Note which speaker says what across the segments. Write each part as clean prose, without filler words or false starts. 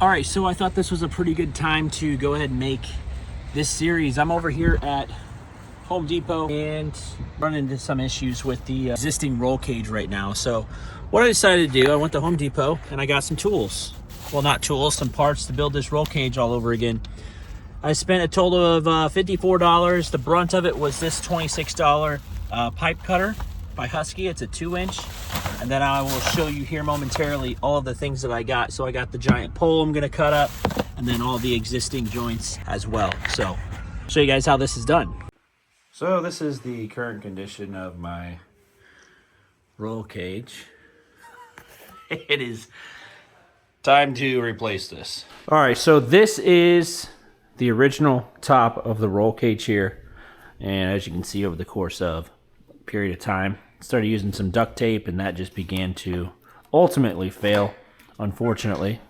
Speaker 1: All right, so I thought this was a pretty good time to go ahead and make this series. I'm over here at Home Depot and running into some issues with the existing roll cage right now. So what I decided to do, I went to Home Depot and I got some tools. Well, not tools, some parts to build this roll cage all over again. I spent a total of $54. The brunt of it was this $26 pipe cutter by Husky. It's a 2-inch. And then I will show you here momentarily all of the things that I got. So I got the giant pole I'm gonna cut up, and then all the existing joints as well. So I'll show you guys how this is done. So this is the current condition of my roll cage. It is time to replace this. All right, so this is the original top of the roll cage here. And as you can see, over the course of a period of time, started using some duct tape, and that just began to ultimately fail, unfortunately.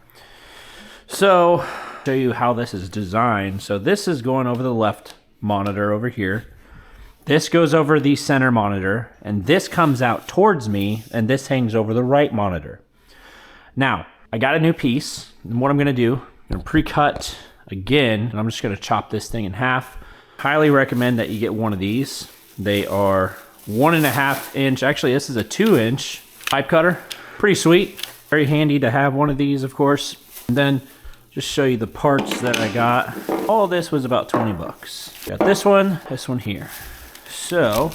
Speaker 1: So I'll show you how this is designed. So this is going over the left monitor over here. This goes over the center monitor, and this comes out towards me, and this hangs over the right monitor. Now, I got a new piece, and what I'm gonna do, I'm gonna pre-cut again, and I'm just gonna chop this thing in half. Highly recommend that you get one of these. They are 1.5 inch, actually this is a 2-inch pipe cutter. Pretty sweet, very handy to have one of these, of course. And then just show you the parts that I got. All of this was about 20 bucks. Got this one here. So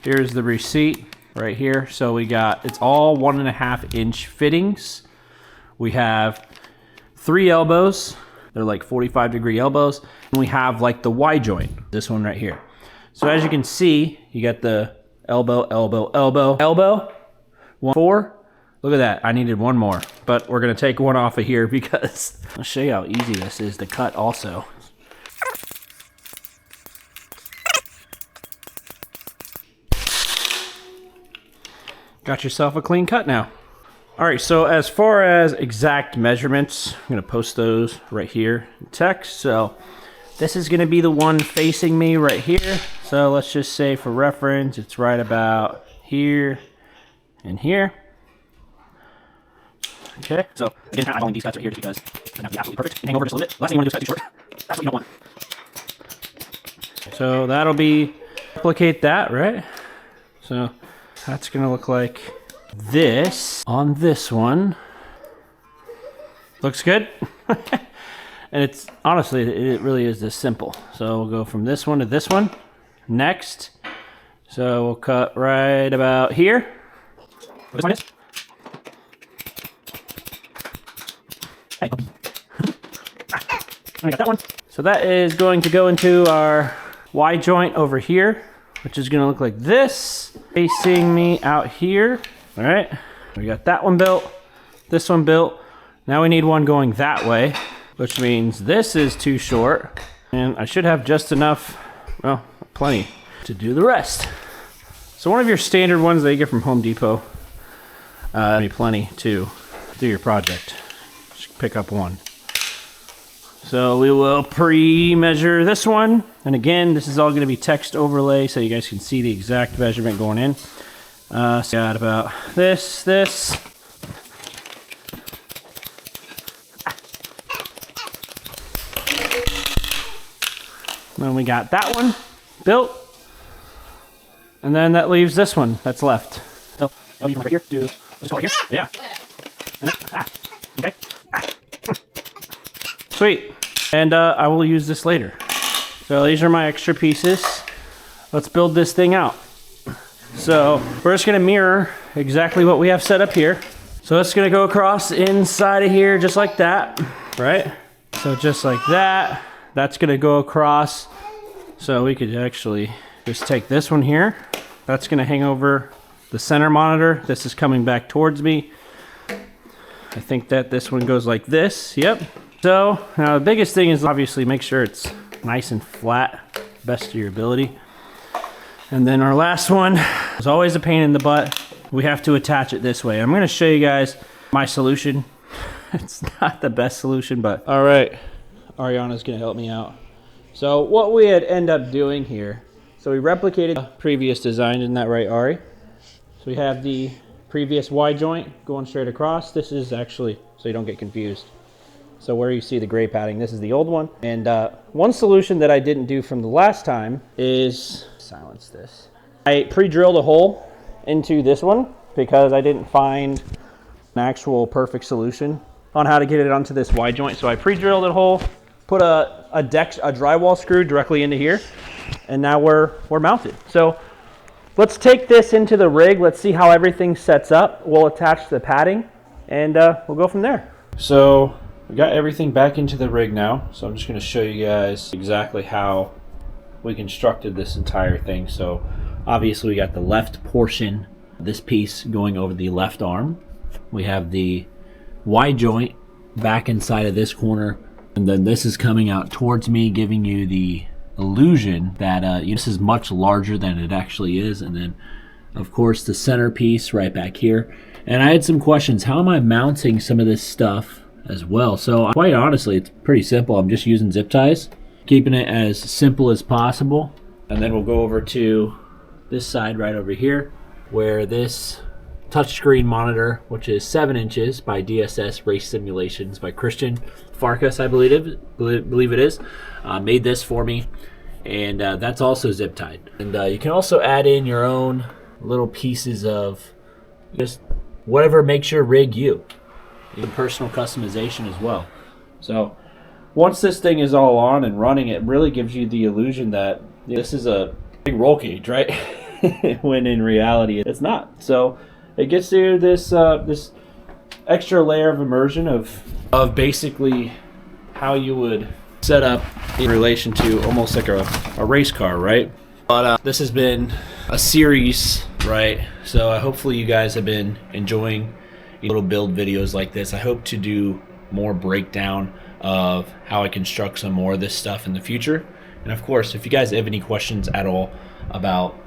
Speaker 1: here's the receipt right here. So we got, it's all 1.5 inch fittings. We have 3 elbows. They're like 45-degree elbows. And we have like the Y joint, this one right here. So as you can see, you got the elbow, elbow, elbow, elbow. 1, 4. Look at that, I needed one more. But we're gonna take one off of here because I'll show you how easy this is to cut also. Got yourself a clean cut now. All right, so as far as exact measurements, I'm gonna post those right here in text. So this is gonna be the one facing me right here. So let's just say for reference, it's right about here and here. Okay, so again, I'm eyeballing these cuts right here just because it's gonna have to be absolutely perfect and hang over just a little bit. Last thing you wanna do is cut too short. That's what you don't want. So that'll be, replicate that, right? So that's gonna look like this on this one. Looks good. And it's, honestly, it really is this simple. So we'll go from this one to this one. Next. So we'll cut right about here. This one is. Hey, puppy. I got that one. So that is going to go into our Y joint over here, which is gonna look like this, facing me out here. All right, we got that one built, this one built. Now we need one going that way, which means this is too short, and I should have just enough, well, plenty to do the rest. So one of your standard ones that you get from Home Depot, plenty to do your project. Just pick up one. So we will pre-measure this one, and again, this is all going to be text overlay, so you guys can see the exact measurement going in. So got about this. Then we got that one built, and then that leaves this one that's left. So I'll leave one right here. Do this right here. Yeah. And then, okay. Sweet. And I will use this later. So these are my extra pieces. Let's build this thing out. So we're just gonna mirror exactly what we have set up here. So it's gonna go across inside of here just like that, right? So just like that, that's gonna go across. So we could actually just take this one here. That's gonna hang over the center monitor. This is coming back towards me. I think that this one goes like this, yep. So now the biggest thing is obviously make sure it's nice and flat, best of your ability. And then our last one is always a pain in the butt. We have to attach it this way. I'm gonna show you guys my solution. It's not the best solution, but all right, Ariana's gonna help me out. So what we had end up doing here, so we replicated the previous design, isn't that right, Ari? So we have the previous Y joint going straight across. This is actually, so you don't get confused, So where you see the gray padding, this is the old one. And one solution that I didn't do from the last time is silence this. I pre-drilled a hole into this one because I didn't find an actual perfect solution on how to get it onto this Y joint. So I pre-drilled a hole, put a drywall screw directly into here, and now we're mounted. So let's take this into the rig. Let's see how everything sets up. We'll attach the padding, and we'll go from there. So we got everything back into the rig now. So I'm just going to show you guys exactly how we constructed this entire thing. So obviously we got the left portion, this piece going over the left arm. We have the Y joint back inside of this corner, and then this is coming out towards me, giving you the illusion that this is much larger than it actually is. And then of course the centerpiece right back here. And I had some questions, how am I mounting some of this stuff as well? So quite honestly, it's pretty simple. I'm just using zip ties, keeping it as simple as possible. And then we'll go over to this side right over here, where this touchscreen monitor, which is 7 inches by DSS Race Simulations by Christian Farkas, I believe it is, made this for me. And that's also zip tied. And you can also add in your own little pieces of just whatever makes your rig you. Even personal customization as well. So once this thing is all on and running, it really gives you the illusion that this is a big roll cage, right? When in reality it's not. So it gets you this this extra layer of immersion of basically how you would set up in relation to almost like a race car, right? But this has been a series, right? So hopefully you guys have been enjoying little build videos like this. I hope to do more breakdown of how I construct some more of this stuff in the future. And of course, if you guys have any questions at all about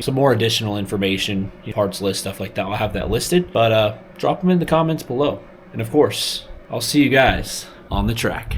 Speaker 1: some more additional information, parts list, stuff like that, I'll have that listed. But drop them in the comments below. And of course, I'll see you guys on the track.